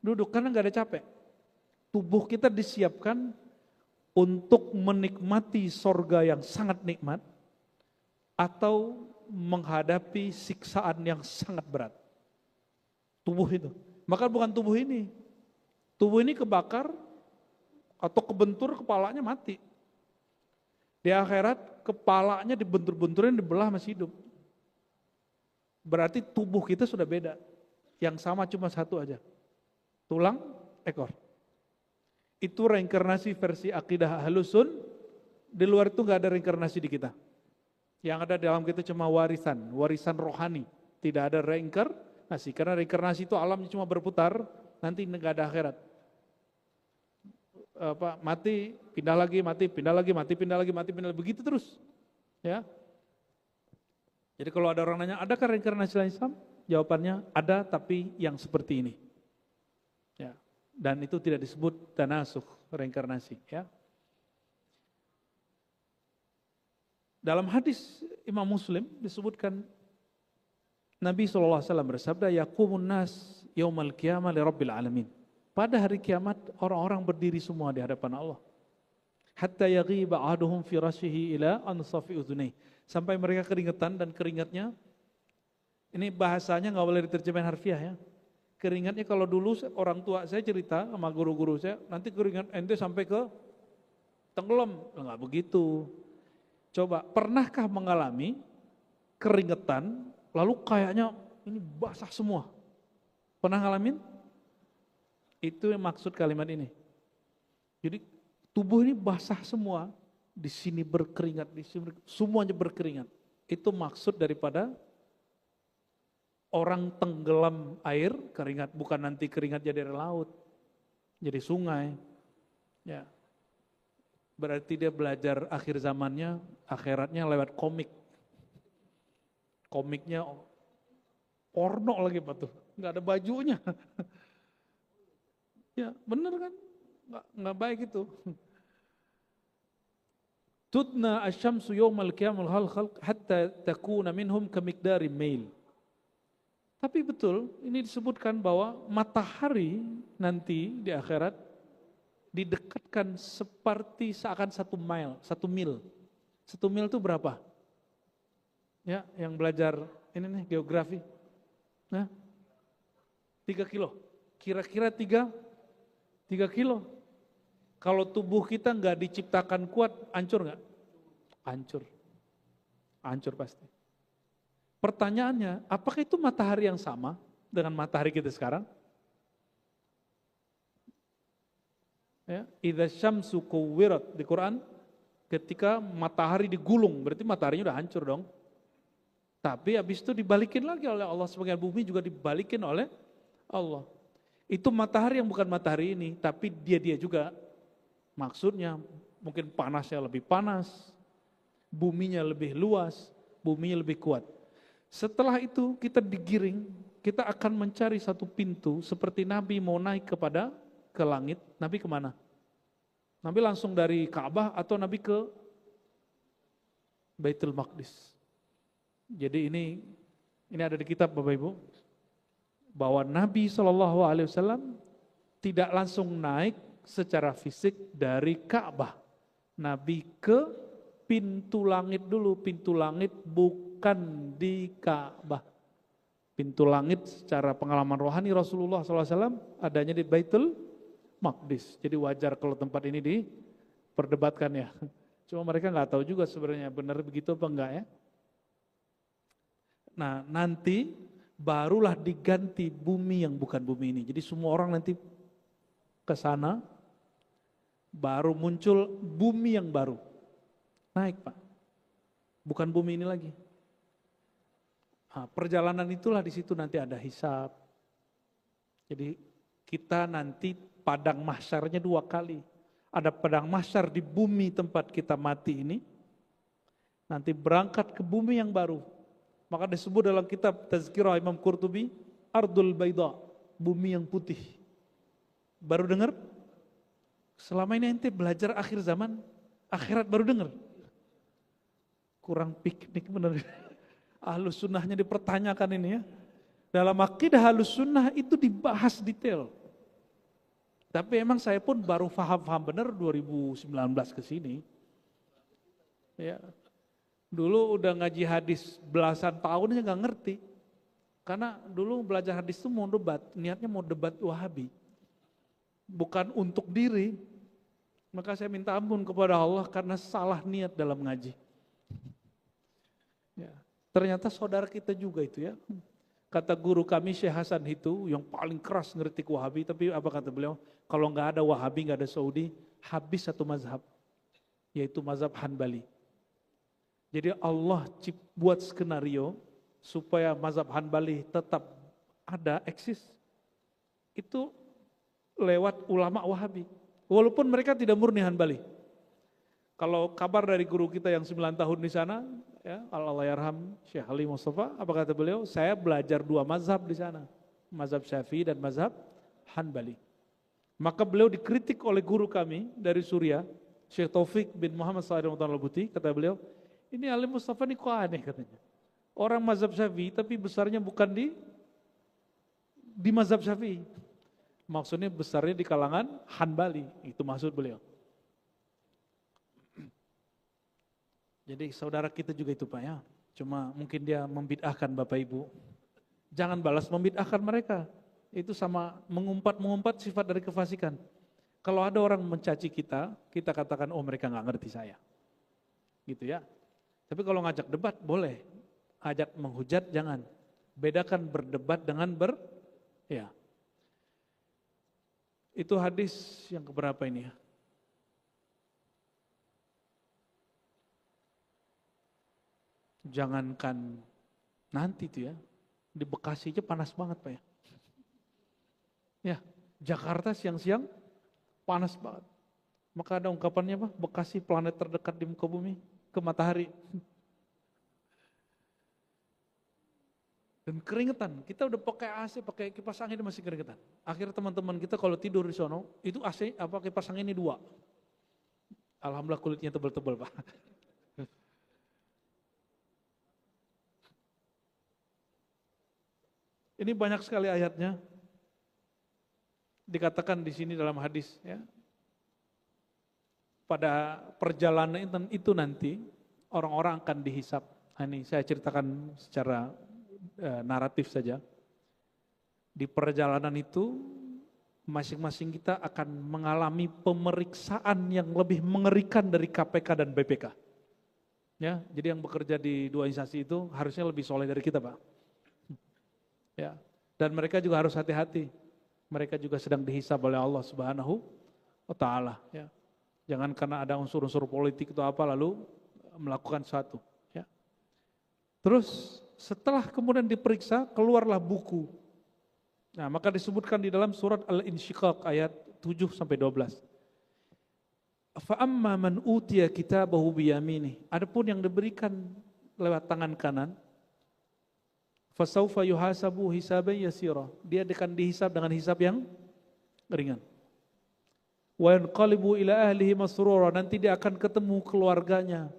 [SPEAKER 1] duduk karena nggak ada capek. Tubuh kita disiapkan untuk menikmati sorga yang sangat nikmat atau menghadapi siksaan yang sangat berat. Tubuh itu. Maka bukan tubuh ini. Tubuh ini kebakar atau kebentur, kepalanya mati. Di akhirat kepalanya dibentur-benturin, dibelah masih hidup. Berarti tubuh kita sudah beda. Yang sama cuma satu aja. Tulang, ekor. Itu reinkarnasi versi akidah Ahlussun. Di luar itu nggak ada reinkarnasi di kita. Yang ada dalam kita cuma warisan rohani. Tidak ada reinkarnasi. Karena reinkarnasi itu alamnya cuma berputar, nanti nggak ada akhirat. Mati, pindah lagi, mati, pindah lagi, mati, pindah lagi, mati, pindah lagi, begitu terus. Ya. Jadi kalau ada orang nanya, adakah reinkarnasi dalam Islam? Jawabannya ada, tapi yang seperti ini. Ya. Dan itu tidak disebut tanasukh, reinkarnasi. Ya. Dalam hadis Imam Muslim disebutkan Nabi SAW bersabda, yaqumun nas yaumal qiyamah li rabbil alamin. Pada hari kiamat orang-orang berdiri semua di hadapan Allah. Hatta yaghiba ahaduhum fi rasyihi ila ansafi udhunayhi. Sampai mereka keringetan dan keringatnya, ini bahasanya nggak boleh diterjemahin harfiah ya. Keringatnya kalau dulu orang tua saya cerita sama guru-guru saya, nanti keringat ente sampai ke tenggelam. Enggak begitu. Coba, pernahkah mengalami keringetan lalu kayaknya ini basah semua? Pernah ngalamin? Itu yang maksud kalimat ini. Jadi tubuh ini basah semua, di sini berkeringat, di sini semuanya berkeringat. Itu maksud daripada orang tenggelam air keringat, bukan nanti keringat jadi air laut, jadi sungai. Ya. Berarti dia belajar akhir zamannya, akhiratnya lewat komik. Komiknya porno lagi Pak tuh, nggak ada bajunya. Ya benar kan, nggak baik itu. Tudna asyamsu yawmal qiyamul khalq hatta takuna minhum kamiqdari mail. Tapi betul, ini disebutkan bahwa matahari nanti di akhirat didekatkan seperti seakan 1 mil, 1 mil. 1 mil itu berapa? Ya, yang belajar ini nih geografi. Nah, 3 kilo. Kira-kira 3 kilo. Kalau tubuh kita nggak diciptakan kuat, hancur nggak? Hancur. Hancur pasti. Pertanyaannya, apakah itu matahari yang sama dengan matahari kita sekarang? Ya, idza syamsu kuwirat di Quran, ketika matahari digulung, berarti mataharinya udah hancur dong. Tapi habis itu dibalikin lagi oleh Allah, sebagian bumi juga dibalikin oleh Allah. Itu matahari yang bukan matahari ini, tapi dia juga. Maksudnya mungkin panasnya lebih panas, buminya lebih luas, buminya lebih kuat. Setelah itu kita digiring, kita akan mencari satu pintu seperti Nabi mau naik ke langit. Nabi kemana? Nabi langsung dari Ka'bah atau Nabi ke Baitul Maqdis? Jadi ini ada di kitab Bapak Ibu, bahwa Nabi SAW tidak langsung naik secara fisik dari Ka'bah. Nabi ke pintu langit dulu, pintu langit bukan di Ka'bah. Pintu langit secara pengalaman rohani Rasulullah SAW adanya di Baitul Maqdis. Jadi wajar kalau tempat ini diperdebatkan ya. Cuma mereka nggak tahu juga sebenarnya benar begitu apa enggak ya. Nah nanti barulah diganti bumi yang bukan bumi ini. Jadi semua orang nanti ke sana, baru muncul bumi yang baru. Naik Pak, bukan bumi ini lagi. Nah, perjalanan itulah di situ nanti ada hisab. Jadi kita nanti padang mahsyarnya 2 kali. Ada padang mahsyar di bumi tempat kita mati ini. Nanti berangkat ke bumi yang baru. Maka disebut dalam kitab Tazkirah Imam Qurtubi, Ardul Baida, bumi yang putih. Baru dengar? Selama ini ente belajar akhir zaman, akhirat baru dengar. Kurang piknik bener. Ahlus sunnahnya dipertanyakan ini ya. Dalam akidah Ahlus sunnah itu dibahas detail. Tapi emang saya pun baru paham benar 2019 ke sini. Ya. Dulu udah ngaji hadis belasan tahun aja nggak ngerti. Karena dulu belajar hadis itu mau debat, niatnya mau debat Wahabi. Bukan untuk diri. Maka saya minta ampun kepada Allah karena salah niat dalam ngaji. Ya. Ternyata saudara kita juga itu ya. Kata guru kami Syekh Hasan itu yang paling keras ngerti Wahabi, tapi apa kata beliau? Kalau nggak ada Wahabi, nggak ada Saudi, habis satu mazhab, yaitu mazhab Hanbali. Jadi Allah buat skenario supaya mazhab Hanbali tetap ada, eksis. Itu lewat ulama Wahabi. Walaupun mereka tidak murni Hanbali. Kalau kabar dari guru kita yang 9 tahun di sana, ya, Allahyarham Syekh Ali Mustafa, apa kata beliau? Saya belajar 2 mazhab di sana, mazhab Syafi'i dan mazhab Hanbali. Maka beliau dikritik oleh guru kami dari Suriah, Syekh Taufik bin Muhammad Salih Al-Buti, kata beliau, ini Ali Mustafa ini kok aneh katanya. Orang mazhab Syafi'i tapi besarnya bukan di mazhab Syafi'i. Maksudnya besarnya di kalangan Hanbali, itu maksud beliau. Jadi saudara kita juga itu Pak ya, cuma mungkin dia membid'ahkan Bapak Ibu. Jangan balas membid'ahkan mereka, itu sama mengumpat sifat dari kefasikan. Kalau ada orang mencaci kita katakan oh mereka nggak ngerti saya. Gitu ya. Tapi kalau ngajak debat boleh, ajak menghujat jangan. Bedakan berdebat dengan ya. Itu hadis yang keberapa ini ya? Jangankan nanti itu ya, di Bekasi aja panas banget Pak ya. Ya, Jakarta siang-siang panas banget. Maka ada ungkapannya Pak, Bekasi planet terdekat di muka bumi, ke matahari. Dan keringetan, kita udah pakai AC, pakai kipas angin masih keringetan. Akhirnya teman-teman kita kalau tidur di sono, itu AC kipas angin ini 2. Alhamdulillah kulitnya tebal-tebal Pak. Ini banyak sekali ayatnya. Dikatakan di sini dalam hadis ya. Pada perjalanan itu nanti orang-orang akan dihisap. Ini saya ceritakan secara naratif saja. Di perjalanan itu masing-masing kita akan mengalami pemeriksaan yang lebih mengerikan dari KPK dan BPK. Ya, jadi yang bekerja di 2 instansi itu harusnya lebih soleh dari kita, Pak. Ya, dan mereka juga harus hati-hati. Mereka juga sedang dihisab oleh Allah Subhanahu wa taala, ya. Jangan karena ada unsur-unsur politik atau apa lalu melakukan sesuatu, ya. Terus setelah kemudian diperiksa keluarlah buku. Nah, maka disebutkan di dalam surat Al-Insyiqaq ayat 7 sampai 12. Fa amma man utiya kitabahu biyaminih. Adapun yang diberikan lewat tangan kanan, fasaufa yuhasabu hisaban yasira. Dia akan dihisab dengan hisab yang ringan. Wa yanqalibu ila ahlihi masrura. Nanti dia akan ketemu keluarganya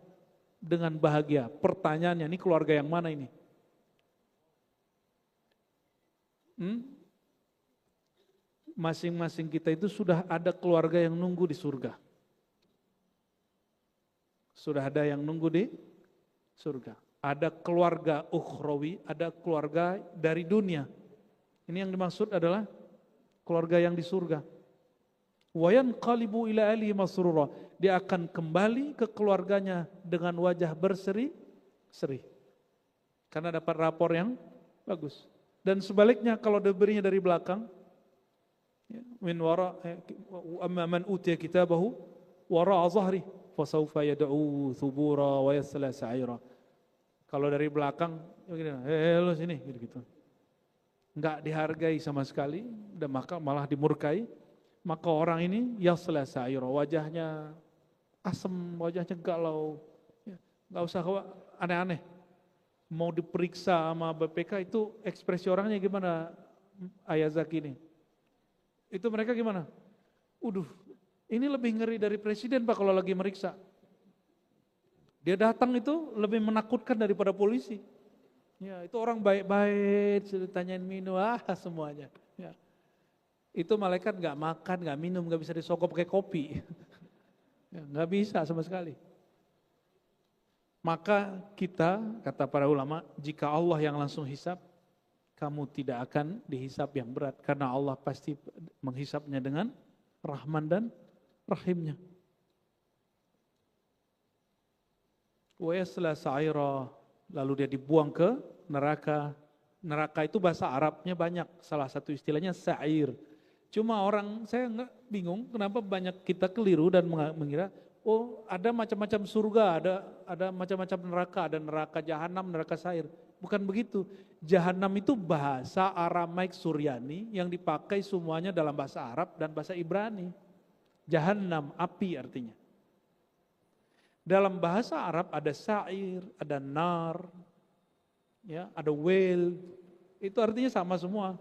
[SPEAKER 1] dengan bahagia. Pertanyaannya, ini keluarga yang mana ini? Masing-masing kita itu sudah ada keluarga yang nunggu di surga. Sudah ada yang nunggu di surga. Ada keluarga ukhrawi, ada keluarga dari dunia. Ini yang dimaksud adalah keluarga yang di surga. Wa yanqalibu ila ahlihi masrura. Dia akan kembali ke keluarganya dengan wajah berseri-seri. Karena dapat rapor yang bagus. Dan sebaliknya kalau diberinya dari belakang, min wara amma man utiya kitabahu wara zahri fasawfa yad'u thubura wa yasla sa'ira. Kalau dari belakang, lu sini, gitu-gitu. Enggak dihargai sama sekali, dan maka malah dimurkai. Maka orang ini yasla sa'ira, wajahnya asem, wajahnya galau. Enggak usah aneh-aneh. Mau diperiksa sama BPK itu ekspresi orangnya gimana, Ayah Zaki ini? Itu mereka gimana? Ini lebih ngeri dari presiden Pak kalau lagi meriksa. Dia datang itu lebih menakutkan daripada polisi. Ya, itu orang baik-baik, sudah tanyain minum, semuanya. Ya. Itu malaikat nggak makan, nggak minum, nggak bisa disogok pakai kopi. Ya, nggak bisa sama sekali. Maka kita, kata para ulama, jika Allah yang langsung hisab, kamu tidak akan dihisab yang berat. Karena Allah pasti menghisabnya dengan Rahman dan Rahimnya. Wa yasla sa'ira, lalu dia dibuang ke neraka. Neraka itu bahasa Arabnya banyak, salah satu istilahnya sa'ir. Cuma orang, saya nggak bingung kenapa banyak kita keliru dan mengira, oh ada macam-macam surga, ada macam-macam neraka, ada neraka jahanam, neraka sa'ir. Bukan begitu. Jahanam itu bahasa Aramaik Suryani yang dipakai semuanya dalam bahasa Arab dan bahasa Ibrani. Jahanam, api artinya. Dalam bahasa Arab ada sa'ir, ada nar, ya, ada wel, itu artinya sama semua.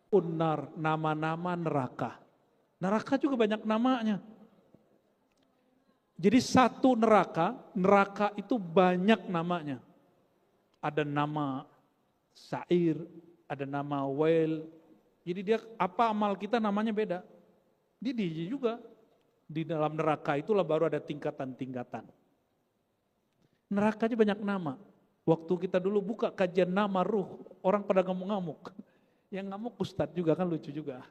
[SPEAKER 1] Unnar, nama-nama neraka. Neraka juga banyak namanya. Jadi satu neraka itu banyak namanya. Ada nama sa'ir, ada nama wel. Jadi dia apa amal kita namanya beda. Dia juga. Di dalam neraka itulah baru ada tingkatan-tingkatan. Neraka aja banyak nama. Waktu kita dulu buka kajian nama ruh, orang pada ngamuk-ngamuk. Yang ngamuk ustadz juga kan lucu juga.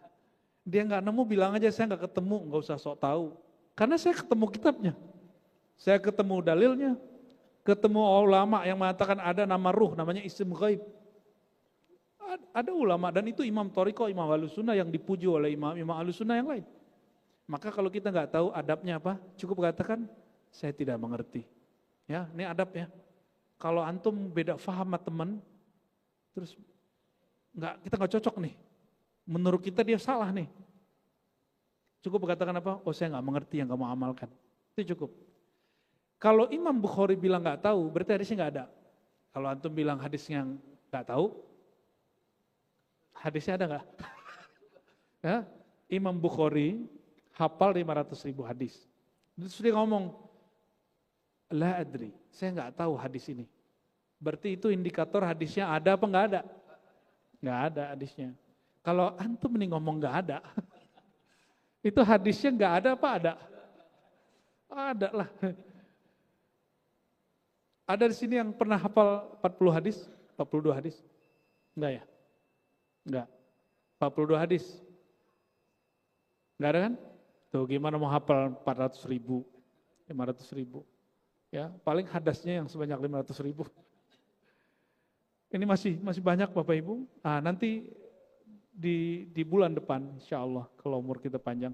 [SPEAKER 1] Dia nggak nemu bilang aja saya nggak ketemu, nggak usah sok tahu. Karena saya ketemu kitabnya, saya ketemu dalilnya, ketemu ulama yang mengatakan ada nama ruh, namanya isim ghaib. Ada ulama dan itu imam Thariqah, imam Ahlussunnah yang dipuji oleh imam Ahlussunnah yang lain. Maka kalau kita nggak tahu adabnya apa, cukup katakan saya tidak mengerti. Ya, ini adabnya. Kalau antum beda faham sama teman, terus kita nggak cocok nih. Menurut kita dia salah nih. Cukup katakan apa? Oh saya nggak mengerti yang kamu amalkan. Itu cukup. Kalau Imam Bukhari bilang nggak tahu, berarti hadisnya nggak ada. Kalau antum bilang hadisnya nggak tahu, hadisnya ada nggak? Ya, Imam Bukhari hafal 500.000 hadis. Terus dia ngomong, la adri, saya nggak tahu hadis ini. Berarti itu indikator hadisnya ada apa nggak ada? Nggak ada hadisnya. Kalau antum nih ngomong nggak ada, itu hadisnya nggak ada apa ada? Ada lah. Ada di sini yang pernah hafal 40 hadis, 42 hadis? Enggak ya? Enggak. 42 hadis. Enggak ada kan? Tuh gimana mau hafal 400.000, 500.000. Ya, paling hadasnya yang sebanyak 500.000. Ini masih banyak Bapak Ibu. Nah, nanti di bulan depan insya Allah kalau umur kita panjang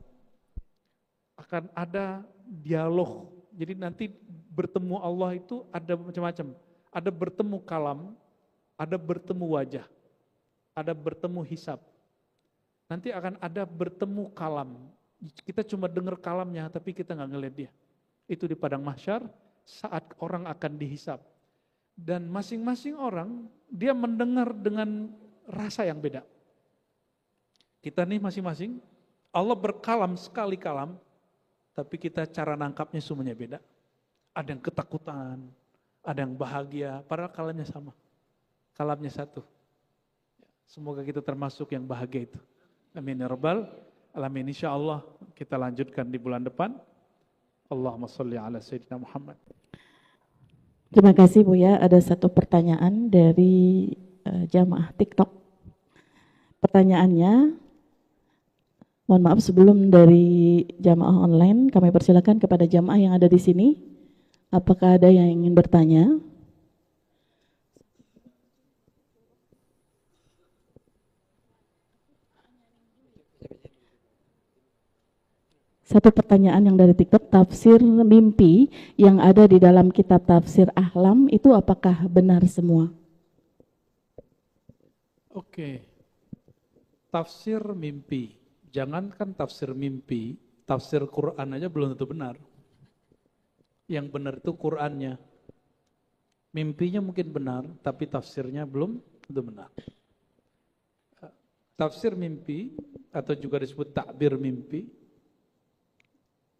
[SPEAKER 1] akan ada dialog. Jadi nanti bertemu Allah itu ada macam-macam. Ada bertemu kalam, ada bertemu wajah, ada bertemu hisab. Nanti akan ada bertemu kalam. Kita cuma dengar kalamnya tapi kita nggak ngeliat dia. Itu di padang mahsyar saat orang akan dihisab. Dan masing-masing orang dia mendengar dengan rasa yang beda. Kita nih masing-masing Allah berkalam sekali kalam, tapi kita cara nangkapnya semuanya beda. Ada yang ketakutan, ada yang bahagia, padahal kalamnya sama. Kalamnya satu. Semoga kita termasuk yang bahagia itu. Amin ya rabbal alamin. Insyaallah kita lanjutkan di bulan depan. Allahumma sholli ala sayyidina Muhammad.
[SPEAKER 2] Terima kasih Buya. Ada satu pertanyaan dari jamaah TikTok. Pertanyaannya, mohon maaf sebelum dari jamaah online, kami persilakan kepada jamaah yang ada di sini. Apakah ada yang ingin bertanya? Satu pertanyaan yang dari TikTok, tafsir mimpi yang ada di dalam kitab tafsir Ahlam itu apakah benar semua?
[SPEAKER 1] Oke. Tafsir mimpi. Jangankan tafsir mimpi, tafsir Quran aja belum tentu benar. Yang benar itu Qurannya. Mimpinya mungkin benar, tapi tafsirnya belum tentu benar. Tafsir mimpi atau juga disebut takbir mimpi.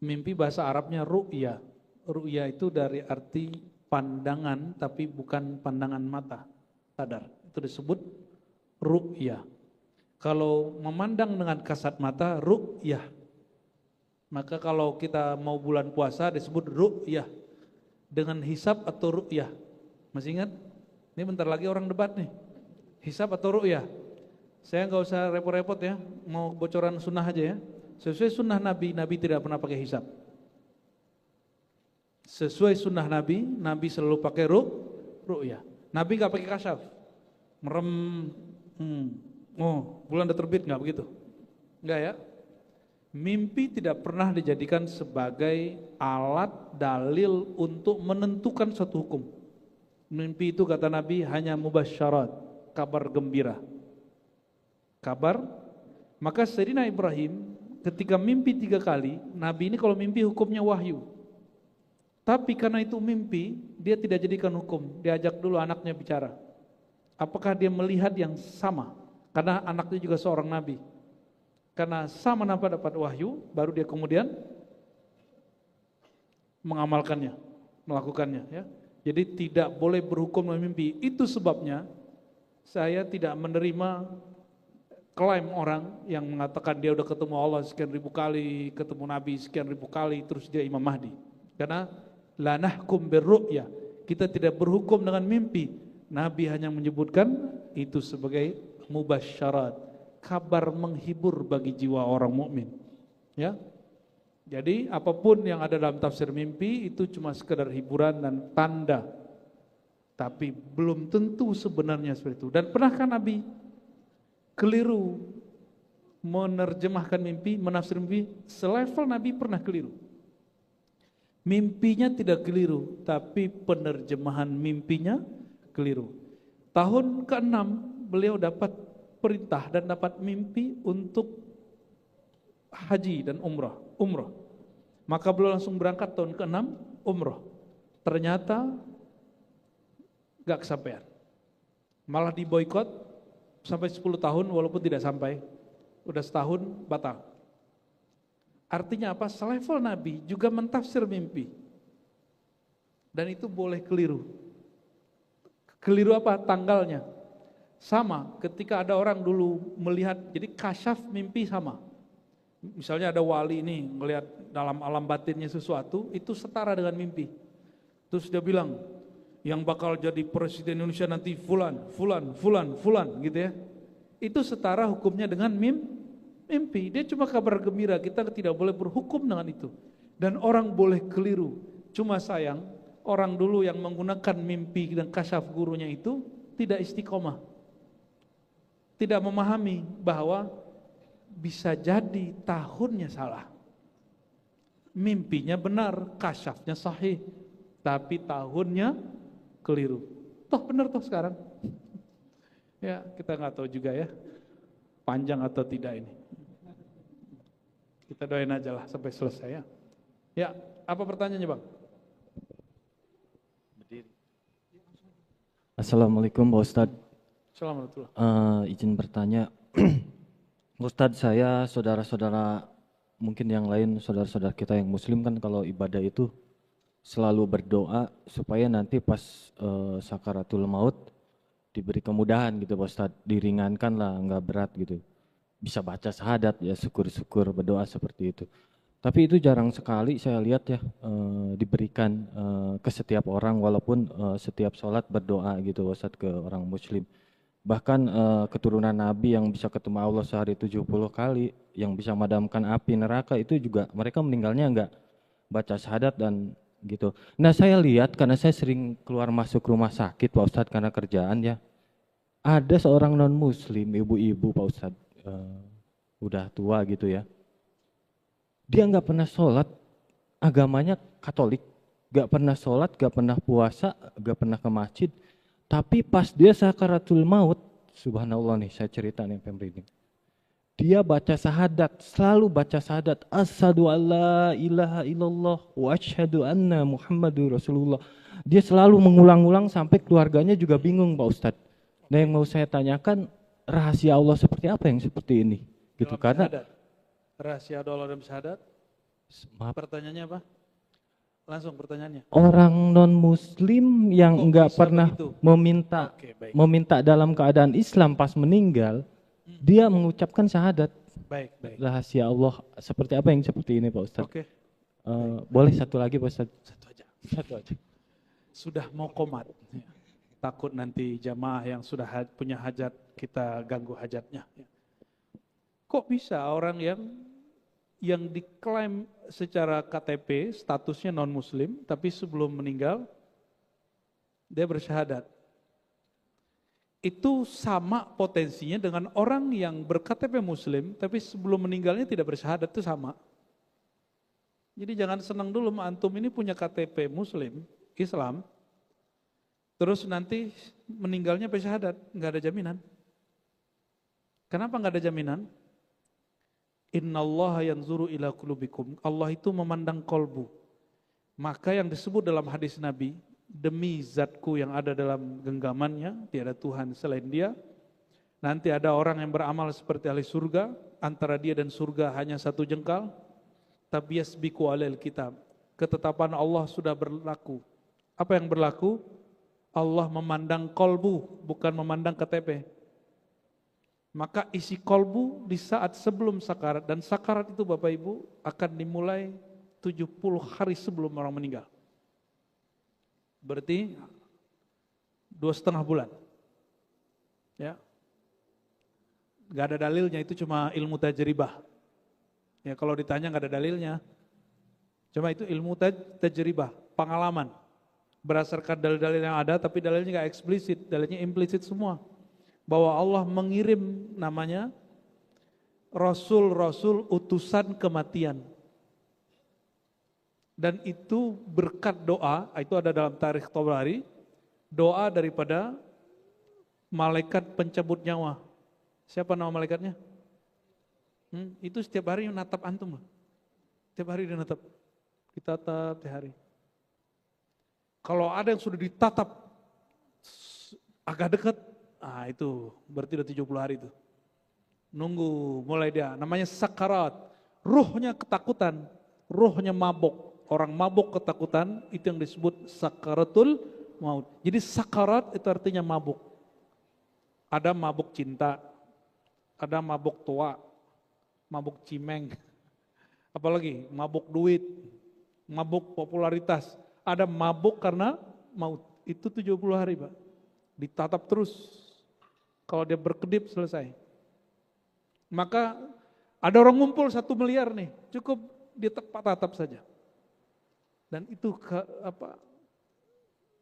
[SPEAKER 1] Mimpi bahasa Arabnya ru'ya. Ru'ya itu dari arti pandangan tapi bukan pandangan mata. sadar. Itu disebut ru'yah. Kalau memandang dengan kasat mata, ru'yah. Maka kalau kita mau bulan puasa disebut ru'yah. Dengan hisab atau ru'yah. Masih ingat? Ini bentar lagi orang debat nih. Hisab atau ru'yah? Saya nggak usah repot-repot ya, mau bocoran sunnah aja ya. Sesuai sunnah Nabi, Nabi tidak pernah pakai hisab. Sesuai sunnah Nabi, Nabi selalu pakai ru'yah. Nabi nggak pakai kasyaf. Merem, bulan udah terbit, nggak begitu? Nggak ya? Mimpi tidak pernah dijadikan sebagai alat dalil untuk menentukan suatu hukum. Mimpi itu kata Nabi hanya mubasyarat, kabar gembira. Kabar, maka Sayyidina Ibrahim ketika mimpi 3 kali, Nabi ini kalau mimpi hukumnya wahyu. Tapi karena itu mimpi, dia tidak jadikan hukum, diajak dulu anaknya bicara. Apakah dia melihat yang sama? Karena anaknya juga seorang Nabi. Karena sama nampak dapat wahyu, baru dia kemudian mengamalkannya, melakukannya. Ya. Jadi tidak boleh berhukum dengan mimpi. Itu sebabnya saya tidak menerima klaim orang yang mengatakan dia udah ketemu Allah sekian ribu kali, ketemu Nabi sekian ribu kali, terus dia Imam Mahdi. Karena la nahkum birru'ya, kita tidak berhukum dengan mimpi. Nabi hanya menyebutkan itu sebagai mubasyarat, kabar menghibur bagi jiwa orang mukmin. Ya. Jadi apapun yang ada dalam tafsir mimpi itu cuma sekedar hiburan dan tanda. Tapi belum tentu sebenarnya seperti itu. Dan pernahkah Nabi keliru menerjemahkan mimpi, menafsir mimpi? Selevel Nabi pernah keliru. Mimpinya tidak keliru, tapi penerjemahan mimpinya keliru. Tahun ke-6 beliau dapat perintah dan dapat mimpi untuk haji dan umrah. Maka beliau langsung berangkat tahun ke-6 umrah. Ternyata gak kesampaian. Malah diboikot sampai 10 tahun walaupun tidak sampai. Udah setahun batal. Artinya apa? Selevel Nabi juga mentafsir mimpi. Dan itu boleh keliru. Keliru apa? Tanggalnya. Sama ketika ada orang dulu melihat, jadi kasyaf mimpi sama. Misalnya ada wali ini melihat dalam alam batinnya sesuatu, itu setara dengan mimpi. Terus dia bilang, yang bakal jadi presiden Indonesia nanti fulan gitu ya. Itu setara hukumnya dengan mimpi. Dia cuma kabar gembira, kita tidak boleh berhukum dengan itu. Dan orang boleh keliru. Cuma sayang, orang dulu yang menggunakan mimpi dan kasyaf gurunya itu tidak istiqomah. Tidak memahami bahwa bisa jadi tahunnya salah. Mimpinya benar, kasyafnya sahih, tapi tahunnya keliru. Toh benar toh sekarang. Ya, kita nggak tahu juga ya, panjang atau tidak ini. Kita doain aja lah sampai selesai ya. Ya, apa pertanyaannya Bang?
[SPEAKER 3] Assalamualaikum Pak Ustadz.
[SPEAKER 1] Assalamualaikum.
[SPEAKER 3] Izin bertanya, Ustadz, saya saudara-saudara mungkin yang lain, saudara-saudara kita yang muslim kan kalau ibadah itu selalu berdoa supaya nanti pas sakaratul maut diberi kemudahan gitu Pak Ustadz, diringankan lah, nggak berat gitu. Bisa baca syahadat ya, syukur-syukur berdoa seperti itu. Tapi itu jarang sekali saya lihat ya diberikan ke setiap orang, walaupun setiap sholat berdoa gitu Pak Ustadz ke orang muslim. Bahkan keturunan Nabi yang bisa ketemu Allah sehari 70 kali, yang bisa memadamkan api neraka, itu juga mereka meninggalnya enggak baca syahadat dan gitu. Nah saya lihat, karena saya sering keluar masuk rumah sakit Pak Ustadz karena kerjaan ya, ada seorang non muslim, ibu-ibu Pak Ustadz, udah tua gitu ya, dia enggak pernah sholat, agamanya Katolik, enggak pernah sholat, enggak pernah puasa, enggak pernah ke masjid. Tapi pas dia sakaratul maut, subhanallah nih saya cerita nih pemberi, dia baca syahadat, selalu baca syahadat, asyhadu alla ilaha illallah wa asyhadu anna Muhammadur Rasulullah. Dia selalu mengulang-ulang sampai keluarganya juga bingung Pak Ustadz. Nah yang mau saya tanyakan, rahasia Allah seperti apa yang seperti ini? Gitu karena
[SPEAKER 1] rahasia Allah dalam syahadat.
[SPEAKER 3] maaf,
[SPEAKER 1] Pertanyaannya apa? Langsung pertanyaannya.
[SPEAKER 3] Orang non-muslim yang enggak pernah
[SPEAKER 1] begitu? Oke, baik.
[SPEAKER 3] meminta dalam keadaan Islam pas meninggal, dia mengucapkan syahadat.
[SPEAKER 1] Baik.
[SPEAKER 3] Rahasia Allah seperti apa yang seperti ini Pak Ustadz?
[SPEAKER 1] Oke.
[SPEAKER 3] Boleh satu lagi Pak Ustadz?
[SPEAKER 1] Satu aja. Sudah mau komat. Takut nanti jamaah yang sudah punya hajat kita ganggu hajatnya. Kok bisa orang yang diklaim secara KTP statusnya non muslim tapi sebelum meninggal dia bersyahadat? Itu sama potensinya dengan orang yang berKTP muslim tapi sebelum meninggalnya tidak bersyahadat, itu sama. Jadi jangan senang dulu antum ini punya KTP muslim Islam terus nanti meninggalnya bersyahadat, nggak ada jaminan. Kenapa nggak ada jaminan? Innallaha yanzuru ila qulubikum. Allah itu memandang kolbu. Maka yang disebut dalam hadis Nabi, demi zatku yang ada dalam genggamannya, tiada Tuhan selain dia. Nanti ada orang yang beramal seperti ahli surga, antara dia dan surga hanya satu jengkal. Tabiyasbiku alal kitab. Ketetapan Allah sudah berlaku. Apa yang berlaku? Allah memandang kolbu, bukan memandang KTP. Maka isi kolbu di saat sebelum sakarat, dan sakarat itu Bapak Ibu akan dimulai 70 hari sebelum orang meninggal. Berarti 2,5 bulan. Ya. Gak ada dalilnya, itu cuma ilmu tajribah. Ya, kalau ditanya gak ada dalilnya. Cuma itu ilmu tajribah, pengalaman. Berdasarkan dalil-dalil yang ada, tapi dalilnya gak eksplisit, dalilnya implisit semua. Bahwa Allah mengirim namanya Rasul-Rasul utusan kematian. Dan itu berkat doa, itu ada dalam tarikh Tabari, doa daripada malaikat pencabut nyawa. Siapa nama malaikatnya? Itu setiap hari natap antum. Setiap hari dia natap. Ditatap tiap hari. Kalau ada yang sudah ditatap agak dekat, itu berarti udah 70 hari itu. Nunggu mulai dia, namanya sakarat. Ruhnya ketakutan, ruhnya mabuk. Orang mabuk ketakutan, itu yang disebut sakaratul maut. Jadi sakarat itu artinya mabuk. Ada mabuk cinta, ada mabuk tua, mabuk cimeng. Apalagi mabuk duit, mabuk popularitas. Ada mabuk karena maut. Itu 70 hari Pak. Ditatap terus. Kalau dia berkedip selesai. Maka ada orang ngumpul 1 miliar nih, cukup dia tatap saja. Dan itu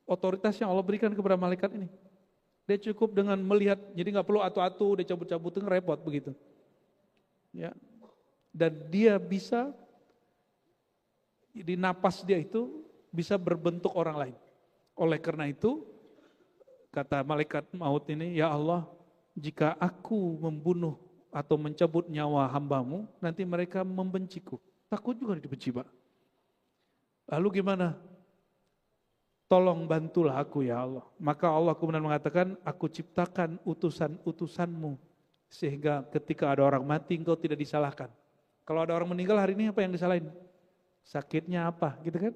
[SPEAKER 1] otoritas yang Allah berikan kepada malaikat ini. Dia cukup dengan melihat, jadi nggak perlu atu-atu, dia cabut-cabut itu repot begitu. Ya. Dan dia bisa di napas dia itu bisa berbentuk orang lain. Oleh karena itu kata malaikat maut ini, ya Allah, jika aku membunuh atau mencabut nyawa hambamu, nanti mereka membenciku. Takut juga dibenci Pak. Lalu gimana? Tolong bantulah aku ya Allah. Maka Allah kemudian mengatakan, aku ciptakan utusan-utusanmu. Sehingga ketika ada orang mati, engkau tidak disalahkan. Kalau ada orang meninggal hari ini apa yang disalahin? Sakitnya apa gitu kan?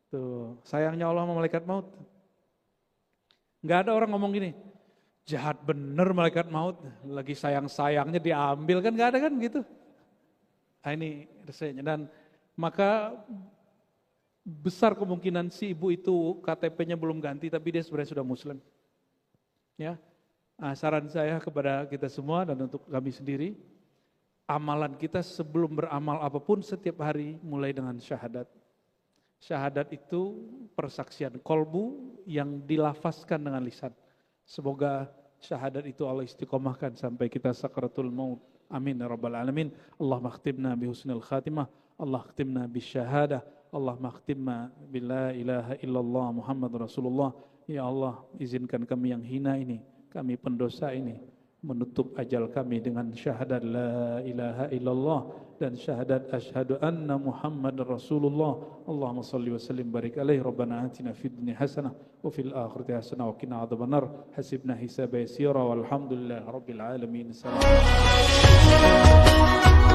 [SPEAKER 1] Tuh, sayangnya Allah sama malaikat maut. Gak ada orang ngomong gini, jahat bener malaikat maut, lagi sayang-sayangnya diambil, kan gak ada kan gitu. Nah ini resenya. Dan maka besar kemungkinan si ibu itu KTP-nya belum ganti, tapi dia sebenarnya sudah muslim. Ya, saran saya kepada kita semua dan untuk kami sendiri, amalan kita sebelum beramal apapun setiap hari mulai dengan syahadat. Syahadat itu persaksian kolbu yang dilafazkan dengan lisan. Semoga syahadat itu Allah istiqomahkan sampai kita sakaratul maut. Amin ya rabbal alamin. Allahumma khtimna bi husnil khatimah. Allah khtimna bi syahadah. Allahumma khtimna bi la ilaha illallah Muhammad Rasulullah. Ya Allah, izinkan kami yang hina ini, kami pendosa ini, menutup ajal kami dengan syahadat la ilaha illallah dan syahadat asyhadu anna Muhammad Rasulullah. Allahumma salli wa sallim barik alaihi. Rabbana atina fid dunya hasanah wa fil akhirati hasanah wa qina adzabannar. Hasibna hisaba yasira walhamdulillahi rabbil alamin. Assalamualaikum.